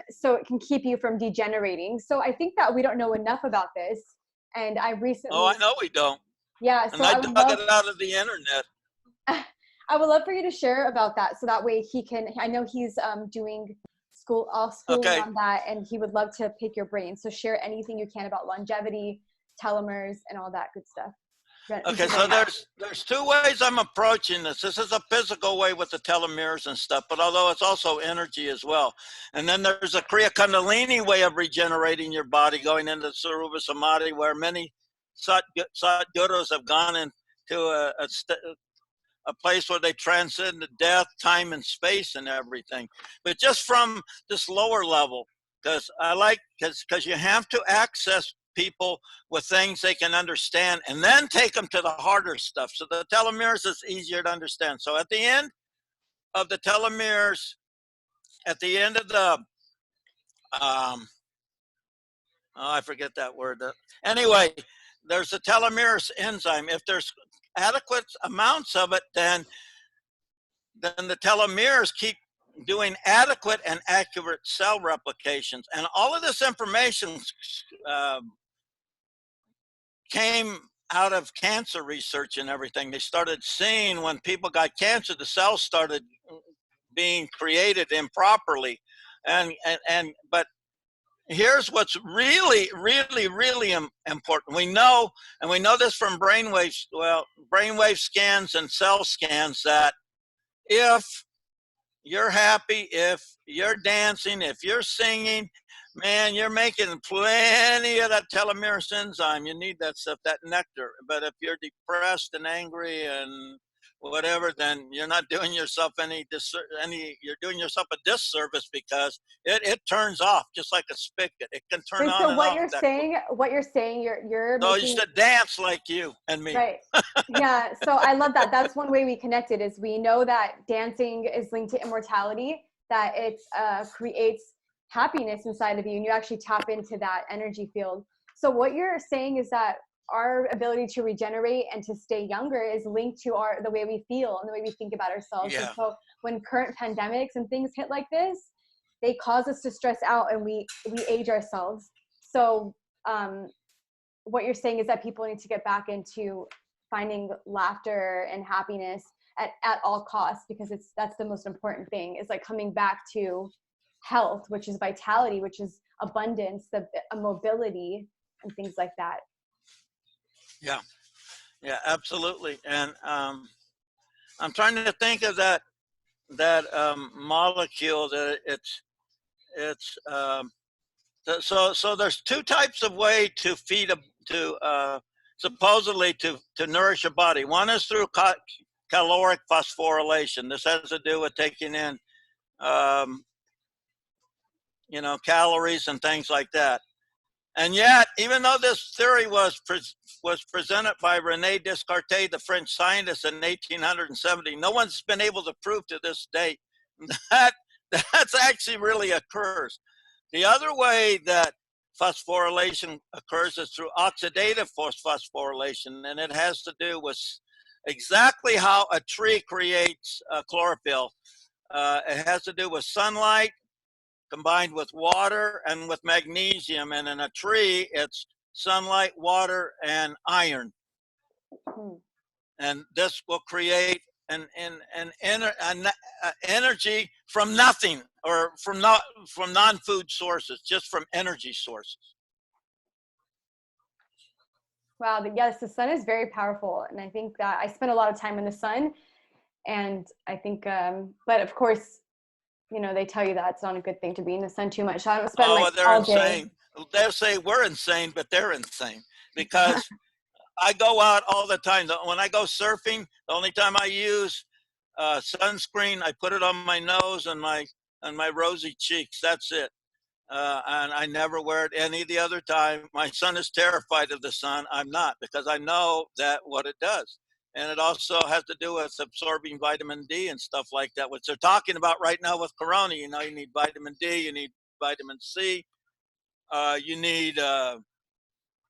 so it can keep you from degenerating. So I think that we don't know enough about this, and I recently. Oh, I know we don't. Yeah, so and I dug it out of the internet. I would love for you to share about that, so that way he can. I know he's doing schooling on that, and he would love to pick your brain. So share anything you can about longevity, telomeres, and all that good stuff. Okay, so there's two ways I'm approaching this. This is a physical way with the telomeres and stuff, but although it's also energy as well. And then there's a Kriya Kundalini way of regenerating your body, going into Sarupa Samadhi, where many Satgurus have gone into a place where they transcend death, time, and space and everything. But just from this lower level, because you have to access people with things they can understand, and then take them to the harder stuff. So the telomeres is easier to understand. So at the end of the telomeres, at the end of the, I forget that word. Anyway, there's a telomerase enzyme. If there's adequate amounts of it, then the telomeres keep doing adequate and accurate cell replications. And all of this information came out of cancer research and everything. They started seeing when people got cancer, the cells started being created improperly. But here's what's really, really, really important. We know, and we know this from brainwave scans and cell scans, that if you're happy, if you're dancing, if you're singing, man, you're making plenty of that telomerase enzyme. You need that stuff, that nectar. But if you're depressed and angry and whatever, then you're not doing yourself you're doing yourself a disservice, because it turns off just like a spigot. It can turn Wait, on so and off. what you're saying, you're So you making, should dance like you and me. right. Yeah. So I love that. That's one way we connected, is we know that dancing is linked to immortality, that it creates happiness inside of you, and you actually tap into that energy field. So what you're saying is that our ability to regenerate and to stay younger is linked to the way we feel and the way we think about ourselves. Yeah. And so when current pandemics and things hit like this, they cause us to stress out, and we age ourselves. So what you're saying is that people need to get back into finding laughter and happiness at all costs, because that's the most important thing, is like coming back to health, which is vitality, which is abundance, the mobility and things like that. Yeah, absolutely. And I'm trying to think of that molecule that it's so there's two types of way to feed supposedly to nourish a body. One is through caloric phosphorylation. This has to do with taking in calories and things like that. And yet, even though this theory was presented by René Descartes, the French scientist, in 1870, no one's been able to prove to this date that that's actually really occurs. The other way that phosphorylation occurs is through oxidative phosphorylation, and it has to do with exactly how a tree creates chlorophyll. It has to do with sunlight combined with water and with magnesium. And in a tree, it's sunlight, water, and iron. And this will create an energy from nothing, or from non-food sources, just from energy sources. Wow. Yes, the sun is very powerful. And I think that I spend a lot of time in the sun, and I think, but of course, they tell you that it's not a good thing to be in the sun too much. So I don't spend they're all insane. Day. They'll say we're insane, but they're insane, because I go out all the time. When I go surfing, the only time I use sunscreen, I put it on my nose and my rosy cheeks. That's it. And I never wear it any of the other time. My son is terrified of the sun. I'm not, because I know that what it does. And it also has to do with absorbing vitamin D and stuff like that, which they're talking about right now with Corona. You need vitamin D, you need vitamin C, you need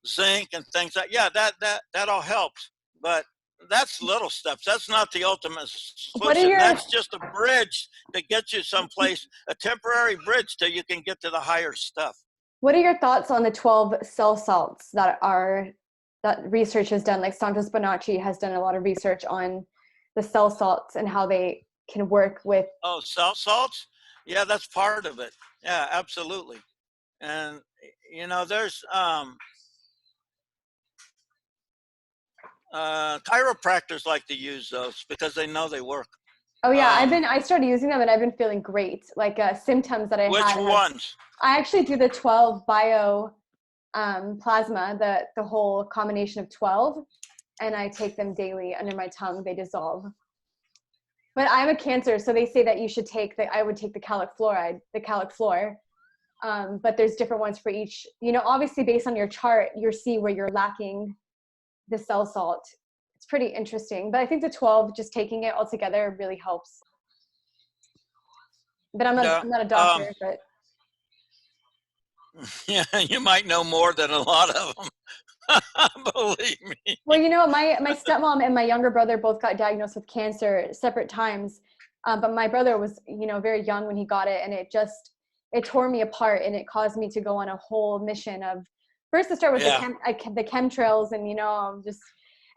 zinc and things like that all helps. But that's little steps. That's not the ultimate solution. That's just a bridge to get you someplace, a temporary bridge till you can get to the higher stuff. What are your thoughts on the 12 cell salts that research has done? Like Santos Bonacci has done a lot of research on the cell salts and how they can work with. Oh, cell salts? Yeah, that's part of it. Yeah, absolutely. And there's chiropractors like to use those because they know they work. Oh yeah, I started using them and I've been feeling great. Like symptoms that I had. Which ones? I actually do the 12 bio plasma, the whole combination of 12, and I take them daily under my tongue. They dissolve. But I'm a Cancer, so they say that you should I would take the calcic fluor. But there's different ones for each. Obviously based on your chart, you see where you're lacking the cell salt. It's pretty interesting. But I think the 12, just taking it all together really helps. But I'm not a doctor, but. Yeah, you might know more than a lot of them. Believe me. Well, my stepmom and my younger brother both got diagnosed with cancer at separate times. But my brother was, very young when he got it, and it tore me apart, and it caused me to go on a whole mission of First to start with Yeah. the chemtrails, and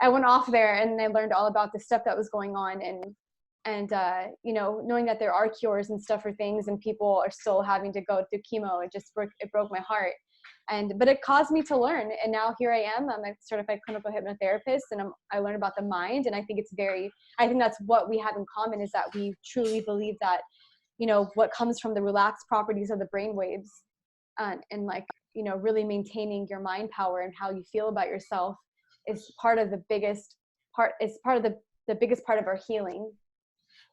I went off there and I learned all about the stuff that was going on, and knowing that there are cures and stuff for things, and people are still having to go through chemo, it broke my heart. But it caused me to learn, and now here I am. I'm a certified clinical hypnotherapist, and I learn about the mind, and I think that's what we have in common, is that we truly believe that what comes from the relaxed properties of the brain waves, and really maintaining your mind power and how you feel about yourself is part of the biggest part of our healing.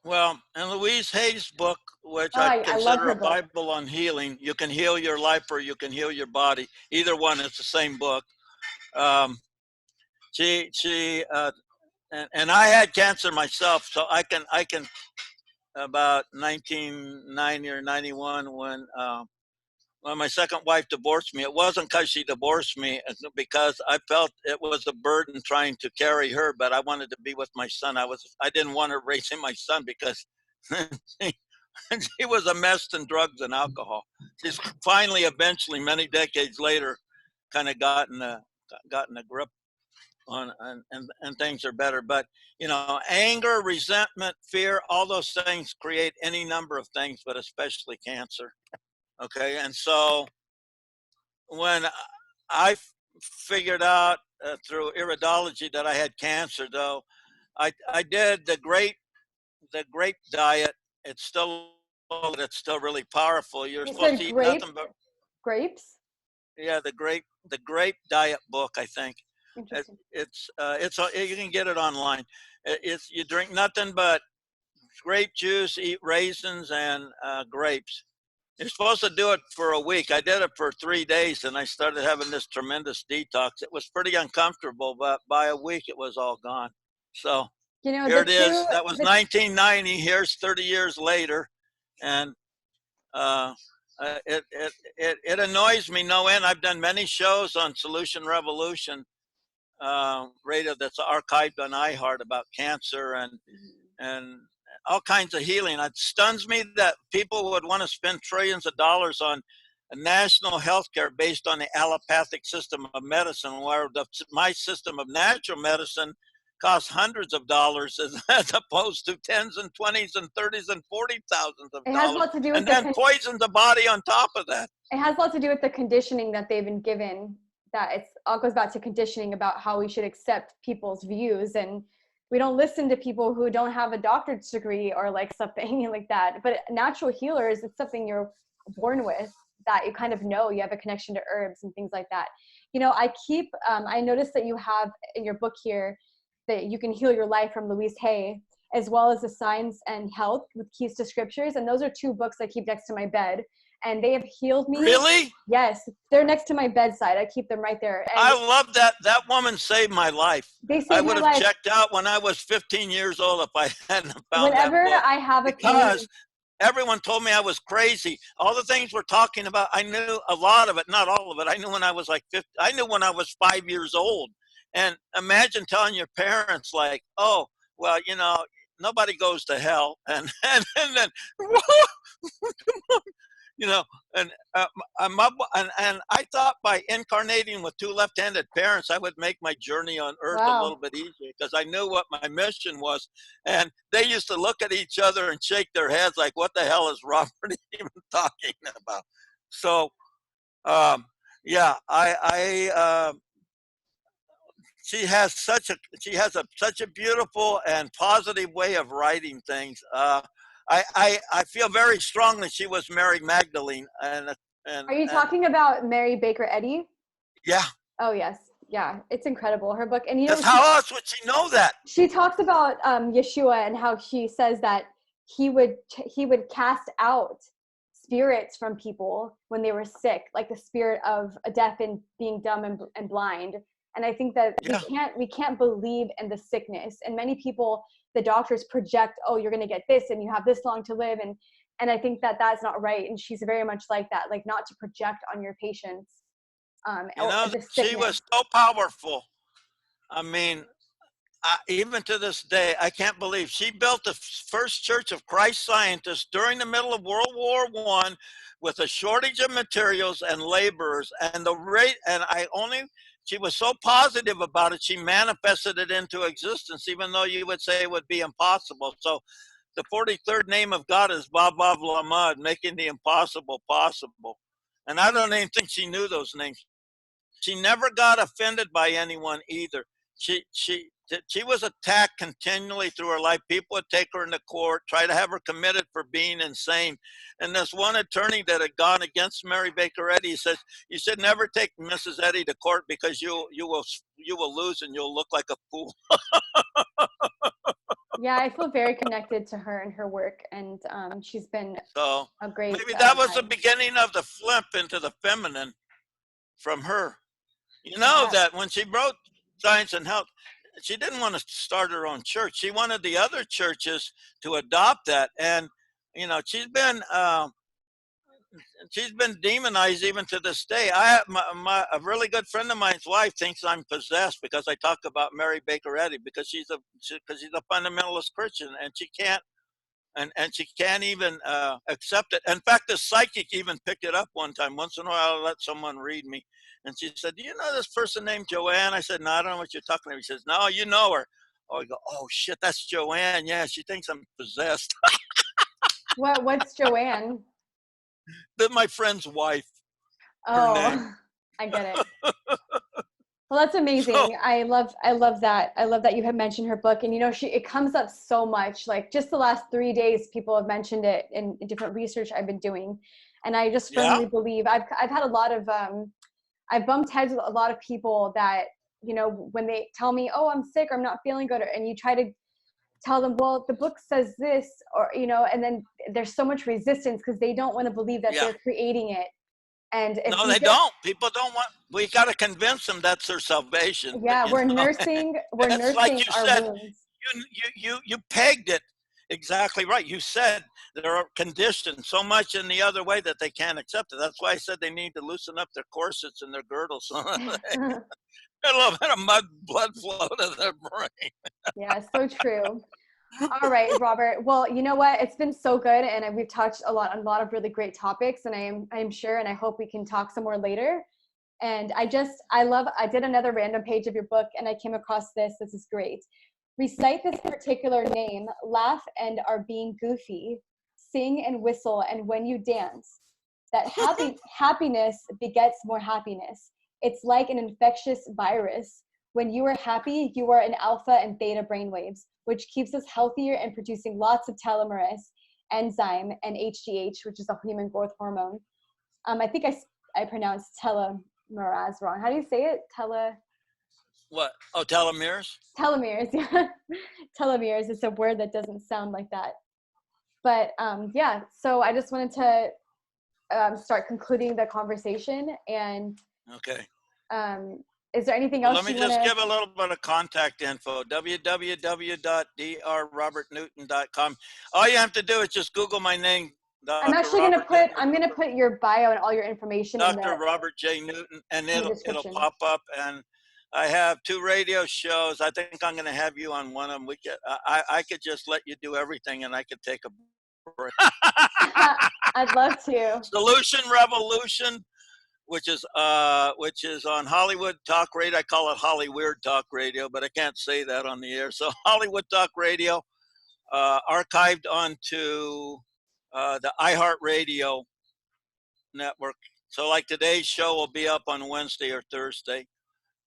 Well, in Louise Hay's book, which I I love consider her a book. Bible on healing, You Can Heal Your Life or You Can Heal Your Body. Either one, it's the same book. And I had cancer myself, so I can about 1990 or 91 when my second wife divorced me. It wasn't because she divorced me, because I felt it was a burden trying to carry her, but I wanted to be with my son. I didn't want her raising my son because she was a mess in drugs and alcohol. She's finally, eventually, many decades later, kind of gotten a grip on, and things are better. But anger, resentment, fear, all those things create any number of things, but especially cancer. Okay, and so when I figured out through iridology that I had cancer, though, I did the grape diet. It's still really powerful. You're You supposed said to eat nothing but grapes. yeah, the grape diet book, I think. Interesting. You can get it online. You drink nothing but grape juice, eat raisins and grapes. You're supposed to do it for a week. I did it for 3 days, and I started having this tremendous detox. It was pretty uncomfortable, but by a week it was all gone. So here it is. That was 1990. Here's 30 years later, and it annoys me no end. I've done many shows on Solution Revoultion radio that's archived on iHeart about cancer and all kinds of healing. It stuns me that people would want to spend trillions of dollars on a national health care based on the allopathic system of medicine, where my system of natural medicine costs hundreds of dollars as opposed to tens and twenties and thirties and $40,000 of It has a dollars, lot to do with and then poisons the body on top of that. It has a lot to do with the conditioning that they've been given. That it all goes back to conditioning about how we should accept people's views, and we don't listen to people who don't have a doctorate degree or like something like that. But natural healers, it's something you're born with, that you kind of know. You have a connection to herbs and things like that. I noticed that you have in your book here that You Can Heal Your Life from Louise Hay, as well as The Science and Health with Keys to Scriptures. And those are two books I keep next to my bed. And they have healed me. Really? Yes. They're next to my bedside. I keep them right there. And I love that. That woman saved my life. They saved I would my have life. checked out when I was 15 years old if I hadn't found Whenever that book. I have a because everyone told me I was crazy. All the things we're talking about, I knew a lot of it, not all of it. I knew when I was like 50. I knew when I was 5 years old. And imagine telling your parents like, "Oh, well, nobody goes to hell," and then you know, and and I thought by incarnating with two left-handed parents, I would make my journey on Earth a little bit easier, because I knew what my mission was. And they used to look at each other and shake their heads like, "What the hell is Robert even talking about?" So, yeah, she has such a beautiful and positive way of writing things. I feel very strongly she was Mary Magdalene. And Are you talking about Mary Baker Eddy? Yeah. Oh yes, yeah, it's incredible, her book. And how else would she know that? She talks about Yeshua and how she says that he would cast out spirits from people when they were sick, like the spirit of death and being dumb and blind. And I think that we can't believe in the sickness. And many people, the doctors project, "Oh, you're going to get this and you have this long to live." And I think that that's not right. And she's very much like that, like not to project on your patients. She was so powerful. I mean, even to this day, I can't believe she built the first Church of Christ Scientists during the middle of World War I with a shortage of materials and laborers. And the rate, and she was so positive about it, she manifested it into existence, even though you would say it would be impossible. So the 43rd name of God is Baba Vlamad, making the impossible possible. And I don't even think she knew those names. She never got offended by anyone either. She was attacked continually through her life. People would take her into court, try to have her committed for being insane. And this one attorney that had gone against Mary Baker Eddy, he says, you should never take Mrs. Eddy to court because you will lose and you'll look like a fool. Yeah, I feel very connected to her and her work, and she's been So a great maybe that was the guide. beginning of the flip into the feminine from her. You know that when she wrote Science and Health, she didn't want to start her own church. She wanted the other churches to adopt that. And, you know, she's been demonized even to this day. A really good friend of mine's wife thinks I'm possessed because I talk about Mary Baker Eddy, because she's a fundamentalist Christian, and she can't even accept it. In fact, the psychic even picked it up one time. Once in a while, I'll let someone read me. And she said, do you know this person named Joanne? I said, no, I don't know what you're talking about. He says, no, you know her. Oh, I go, oh, shit, that's Joanne. Yeah, she thinks I'm possessed. What's Joanne? My friend's wife, her name. Oh, I get it. Well, that's amazing. So, I love that. I love that you had mentioned her book, and you know, it comes up so much. Like just the last 3 days, people have mentioned it in different research I've been doing, and I just firmly believe I've had a lot of I've bumped heads with a lot of people that, you know, when they tell me, oh, I'm sick or I'm not feeling good, and you try to tell them, well, the book says this, or, you know, and then there's so much resistance because they don't want to believe that they're creating it. And if no, they don't. People don't want. We got to convince them that's their salvation. Yeah, You we're know? nursing It's like you our said. wounds. You pegged it exactly right. You said they're conditioned so much in the other way that they can't accept it. That's why I said they need to loosen up their corsets and their girdles. A little bit of blood flow to their brain. Yeah, so true. All right, Robert. Well, you know what? It's been so good, and we've touched on a lot of really great topics, and I am sure, and I hope we can talk some more later. And I did another random page of your book, and I came across this. This is great. Recite this particular name, laugh and are being goofy, sing and whistle, and when you dance, that happiness begets more happiness. It's like an infectious virus. When you are happy, you are in alpha and theta brainwaves, which keeps us healthier and producing lots of telomerase, enzyme, and HGH, which is a human growth hormone. I think I pronounced telomerase wrong. How do you say it? What? Oh, telomeres? Telomeres, yeah. Telomeres is a word that doesn't sound like that. But yeah, so I just wanted to start concluding the conversation. And okay. Is there anything Well, else let me just give a little bit of contact info. www.drrobertnewton.com. All you have to do is just Google my name. I'm actually going to put your bio and all your information Dr. Robert J. Newton, and it'll pop up. And I have 2 radio shows. I think I'm going to have you on one of them. I could just let you do everything, and I could take a break. I'd love to. Solution Revoultion, which is on Hollywood Talk Radio. I call it Hollyweird Talk Radio, but I can't say that on the air. So Hollywood Talk Radio, archived onto the iHeartRadio network. So like today's show will be up on Wednesday or Thursday.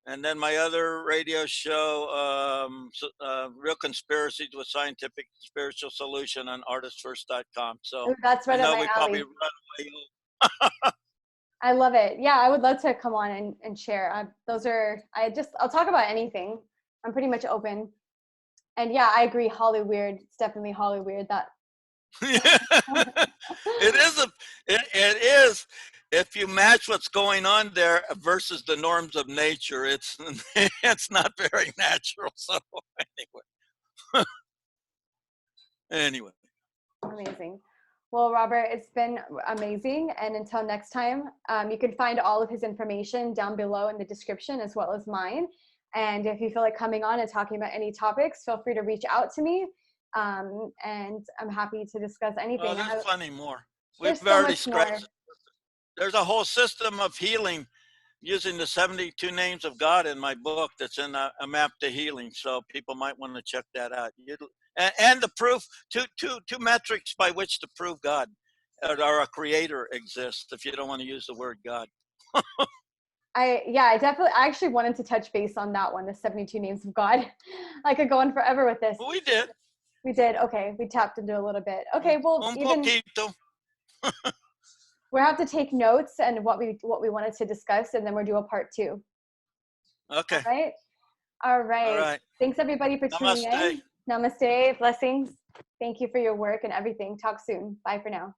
And then my other radio show, Real Conspiracies with Scientific Spiritual Solution on artistfirst.com. So that's right up my alley. I love it. Yeah, I would love to come on and share. I'll talk about anything. I'm pretty much open. And yeah, I agree. Hollyweird. It's definitely Hollyweird. That. It is. If you match what's going on there versus the norms of nature, it's not very natural. So anyway. Amazing. Well, Robert, it's been amazing. And until next time, you can find all of his information down below in the description, as well as mine. And if you feel like coming on and talking about any topics, feel free to reach out to me. And I'm happy to discuss anything. Oh, there's plenty more. There's We've so already much more. scratched. There's a whole system of healing using the 72 names of God in my book that's in a map to healing. So people might want to check that out. And the proof, two metrics by which to prove God or a creator exists, if you don't want to use the word God. I actually wanted to touch base on that one, the 72 names of God. I could go on forever with this. Well, we did. We did. Okay. We tapped into a little bit. Okay. Well, Un even poquito. we'll have to take notes and what we wanted to discuss, and then we'll do a part 2. Okay. All right. All right. All right. Thanks everybody for tuning Namaste. in. Namaste. Blessings. Thank you for your work and everything. Talk soon. Bye for now.